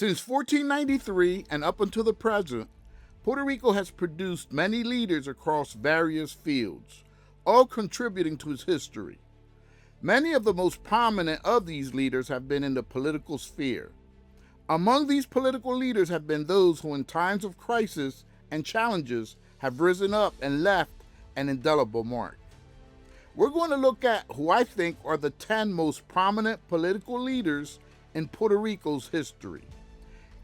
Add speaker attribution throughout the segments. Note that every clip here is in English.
Speaker 1: Since 1493 and up until the present, Puerto Rico has produced many leaders across various fields, all contributing to its history. Many of the most prominent of these leaders have been in the political sphere. Among these political leaders have been those who in times of crisis and challenges have risen up and left an indelible mark. We're going to look at who I think are the 10 most prominent political leaders in Puerto Rico's history.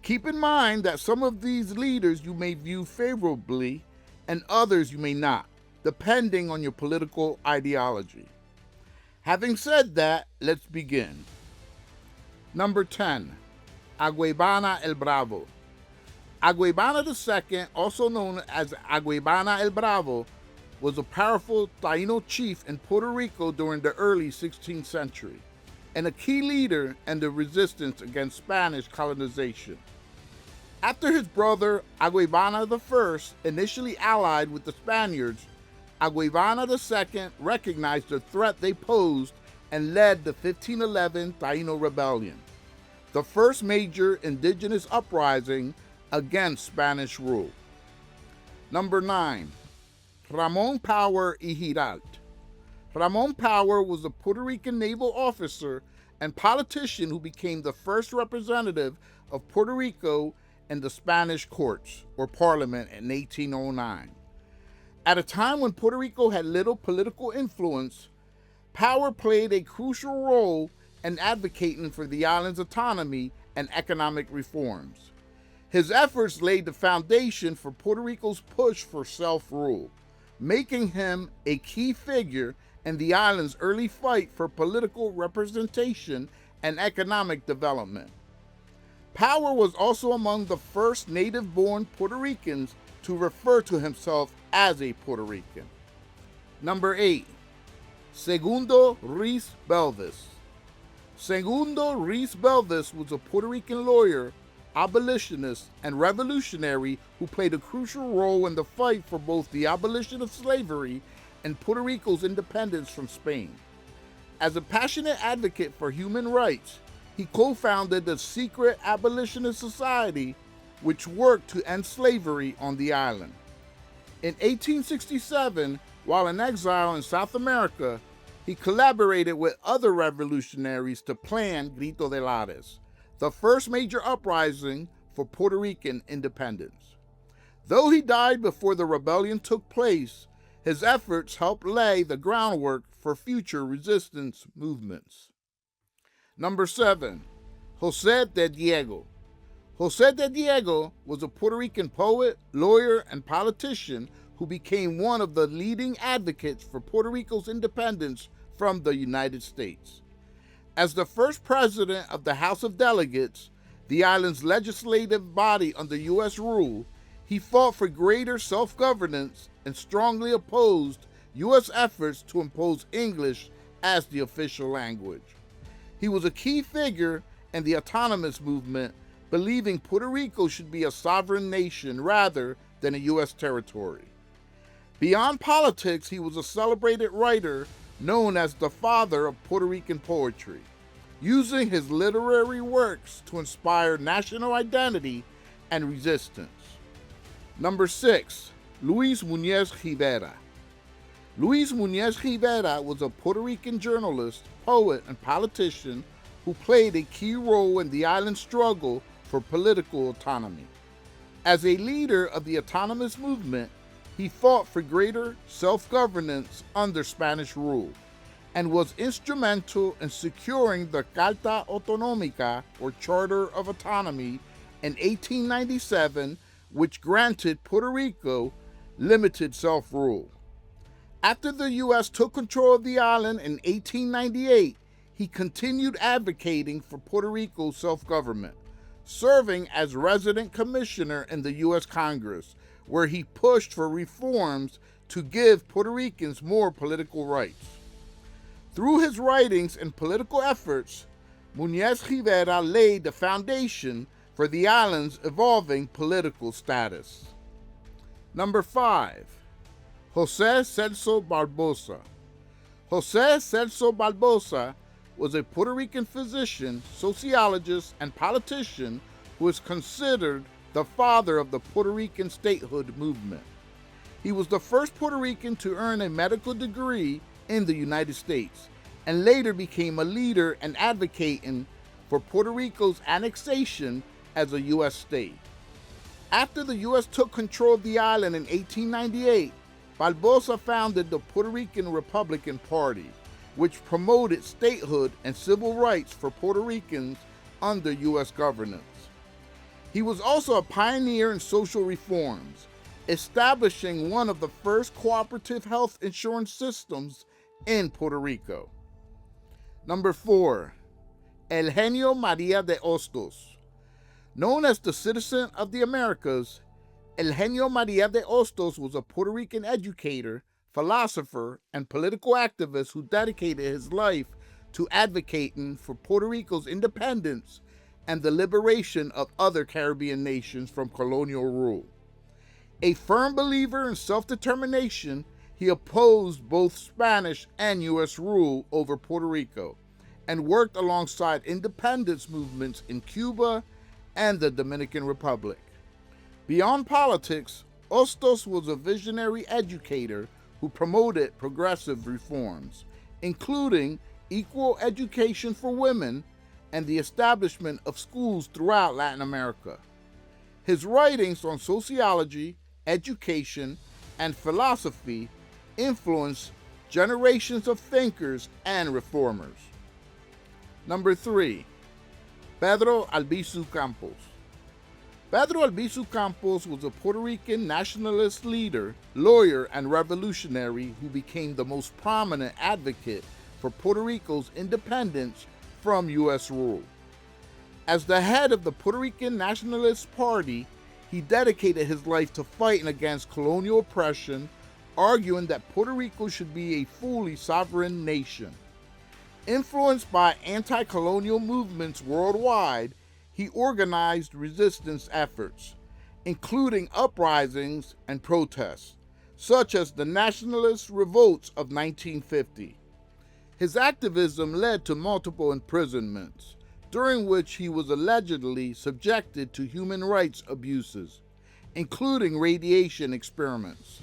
Speaker 1: Keep in mind that some of these leaders you may view favorably and others you may not, depending on your political ideology. Having said that, let's begin. Number 10, Aguebana el Bravo. Aguebana II, also known as Aguebana el Bravo, was a powerful Taino chief in Puerto Rico during the early 16th century and a key leader in the resistance against Spanish colonization. After his brother Aguebana I initially allied with the Spaniards, Aguebana II recognized the threat they posed and led the 1511 Taino Rebellion, the first major indigenous uprising against Spanish rule. Number 9, Ramon Power y Giralt. Ramon Power was a Puerto Rican naval officer and politician who became the first representative of Puerto Rico in the Spanish courts, or parliament, in 1809. At a time when Puerto Rico had little political influence, Power played a crucial role in advocating for the island's autonomy and economic reforms. His efforts laid the foundation for Puerto Rico's push for self-rule, making him a key figure in the island's early fight for political representation and economic development. Power was also among the first native-born Puerto Ricans to refer to himself as a Puerto Rican. Number 8, Segundo Ruiz Belvis. Segundo Ruiz Belvis was a Puerto Rican lawyer, abolitionist, and revolutionary who played a crucial role in the fight for both the abolition of slavery and Puerto Rico's independence from Spain. As a passionate advocate for human rights, he co-founded the Secret Abolitionist Society, which worked to end slavery on the island. In 1867, while in exile in South America, he collaborated with other revolutionaries to plan Grito de Lares, the first major uprising for Puerto Rican independence. Though he died before the rebellion took place, his efforts helped lay the groundwork for future resistance movements. Number 7, José de Diego. José de Diego was a Puerto Rican poet, lawyer, and politician who became one of the leading advocates for Puerto Rico's independence from the United States. As the first president of the House of Delegates, the island's legislative body under U.S. rule, he fought for greater self-governance and strongly opposed U.S. efforts to impose English as the official language. He was a key figure in the autonomous movement, believing Puerto Rico should be a sovereign nation rather than a U.S. territory. Beyond politics, he was a celebrated writer known as the father of Puerto Rican poetry, using his literary works to inspire national identity and resistance. Number 6, Luis Muñez Rivera. Luis Muñez Rivera was a Puerto Rican journalist, poet, and politician who played a key role in the island's struggle for political autonomy. As a leader of the autonomous movement, he fought for greater self-governance under Spanish rule and was instrumental in securing the Carta Autonómica, or Charter of Autonomy, in 1897, which granted Puerto Rico limited self-rule. After the U.S. took control of the island in 1898, he continued advocating for Puerto Rico's self-government, serving as resident commissioner in the U.S. Congress, where he pushed for reforms to give Puerto Ricans more political rights. Through his writings and political efforts, Muñez Rivera laid the foundation for the island's evolving political status. Number 5, José Celso Barbosa. José Celso Barbosa was a Puerto Rican physician, sociologist, and politician who is considered the father of the Puerto Rican statehood movement. He was the first Puerto Rican to earn a medical degree in the United States, and later became a leader and advocating for Puerto Rico's annexation as a U.S. state. After the U.S. took control of the island in 1898, Barbosa founded the Puerto Rican Republican Party, which promoted statehood and civil rights for Puerto Ricans under U.S. governance. He was also a pioneer in social reforms, establishing one of the first cooperative health insurance systems in Puerto Rico. Number 4, Eugenio María de Hostos. Known as the Citizen of the Americas, Eugenio María de Hostos was a Puerto Rican educator, philosopher, and political activist who dedicated his life to advocating for Puerto Rico's independence and the liberation of other Caribbean nations from colonial rule. A firm believer in self-determination, he opposed both Spanish and U.S. rule over Puerto Rico and worked alongside independence movements in Cuba and the Dominican Republic. Beyond politics, Hostos was a visionary educator who promoted progressive reforms, including equal education for women and the establishment of schools throughout Latin America. His writings on sociology, education, and philosophy influenced generations of thinkers and reformers. Number 3, Pedro Albizu Campos. Pedro Albizu Campos was a Puerto Rican nationalist leader, lawyer, and revolutionary who became the most prominent advocate for Puerto Rico's independence from U.S. rule. As the head of the Puerto Rican Nationalist Party, he dedicated his life to fighting against colonial oppression, arguing that Puerto Rico should be a fully sovereign nation. Influenced by anti-colonial movements worldwide, he organized resistance efforts, including uprisings and protests, such as the nationalist revolts of 1950. His activism led to multiple imprisonments, during which he was allegedly subjected to human rights abuses, including radiation experiments.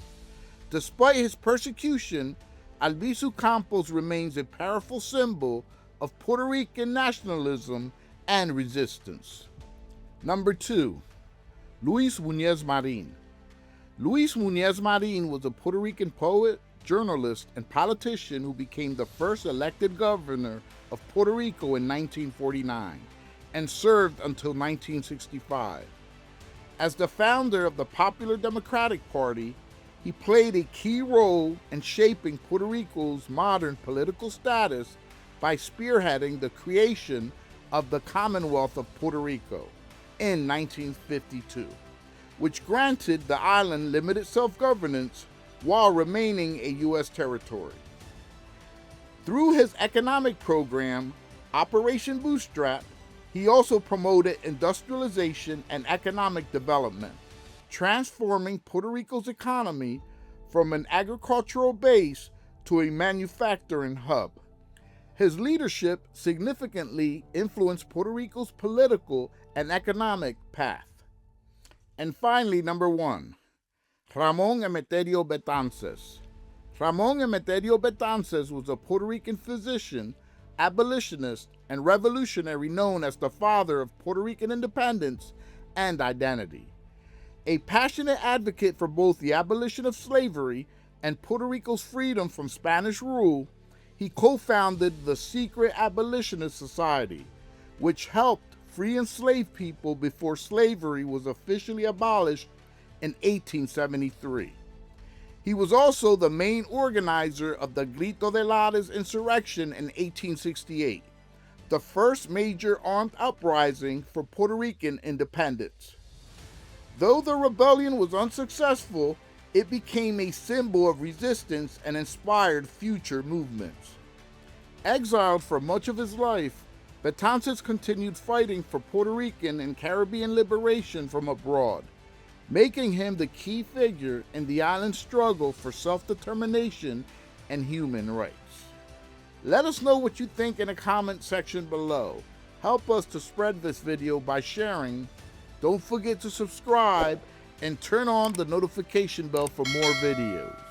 Speaker 1: Despite his persecution, Albizu Campos remains a powerful symbol of Puerto Rican nationalism and resistance. Number 2, Luis Muñoz Marín. Luis Muñoz Marín was a Puerto Rican poet, journalist, and politician who became the first elected governor of Puerto Rico in 1949 and served until 1965. As the founder of the Popular Democratic Party, he played a key role in shaping Puerto Rico's modern political status by spearheading the creation of the Commonwealth of Puerto Rico in 1952, which granted the island limited self-governance while remaining a U.S. territory. Through his economic program, Operation Bootstrap, he also promoted industrialization and economic development, transforming Puerto Rico's economy from an agricultural base to a manufacturing hub. His leadership significantly influenced Puerto Rico's political and economic path. And finally, number 1, Ramón Emeterio Betances. Ramón Emeterio Betances was a Puerto Rican physician, abolitionist, and revolutionary known as the father of Puerto Rican independence and identity. A passionate advocate for both the abolition of slavery and Puerto Rico's freedom from Spanish rule, he co-founded the Secret Abolitionist Society, which helped free enslaved people before slavery was officially abolished in 1873. He was also the main organizer of the Grito de Lares insurrection in 1868, the first major armed uprising for Puerto Rican independence. Though the rebellion was unsuccessful, it became a symbol of resistance and inspired future movements. Exiled for much of his life, Betances continued fighting for Puerto Rican and Caribbean liberation from abroad, making him the key figure in the island's struggle for self-determination and human rights. Let us know what you think in the comment section below. Help us to spread this video by sharing Don't forget to subscribe and turn on the notification bell for more videos.